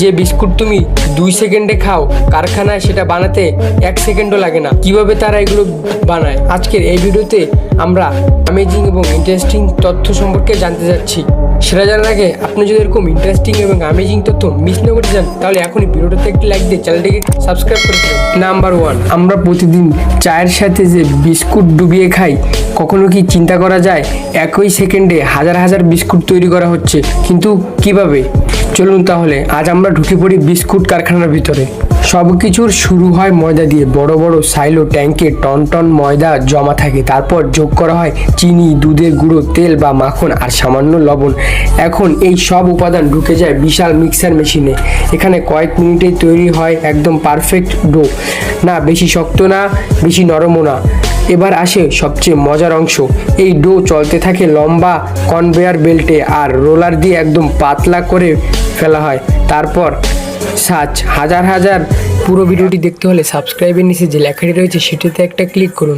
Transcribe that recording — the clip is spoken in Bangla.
যে বিস্কুট তুমি 2 সেকেন্ডে খাও, কারখানায় সেটা বানাতে 1 সেকেন্ডও লাগে না। কিভাবে তারা এগুলো বানায়, আজকের এই ভিডিওতে আমরা অ্যামেজিং এবং ইন্টারেস্টিং তথ্য সম্পর্কে জানতে যাচ্ছি। সেটা জানার আগে আপনি যদি এরকম ইন্টারেস্টিং এবং অ্যামেজিং তথ্য মিস না করতে চান, তাহলে এখনই ভিডিওটাতে একটি লাইক দিয়ে চ্যানেলটিকে সাবস্ক্রাইব করে দিন। নাম্বার 1, আমরা প্রতিদিন চায়ের সাথে যে বিস্কুট ডুবিয়ে খাই, কখনো কি চিন্তা করা যায় একই সেকেন্ডে হাজার হাজার বিস্কুট তৈরি করা হচ্ছে? কিন্তু কিভাবে? চলুন তাহলে আজ আমরা ঢুকে পড়ি বিস্কুট কারখানার ভিতরে। সব কিছুর শুরু হয় ময়দা দিয়ে। বড় বড় সাইলো ট্যাঙ্কে টন টন ময়দা জমা থাকে, তারপর যোগ করা হয় চিনি, দুধের গুঁড়ো, তেল বা মাখন আর সামান্য লবণ। এখন এই সব উপাদান ঢুকে যায় বিশাল মিক্সার মেশিনে। এখানে কয়েক মিনিটেই তৈরি হয় একদম পারফেক্ট ডো, না বেশি শক্ত না বেশি নরমও না। এবার আসে সবচেয়ে মজার অংশ। এই ডো চলতে থাকে লম্বা কনভেয়ার বেল্টে, আর রোলার দিয়ে একদম পাতলা করে ফেলা হয়। তারপর হাজার হাজার। পুরো ভিডিওটি দেখতে হলে সাবস্ক্রাইবের নিচে যে লেখাটি রয়েছে সেটিতে একটা ক্লিক করুন।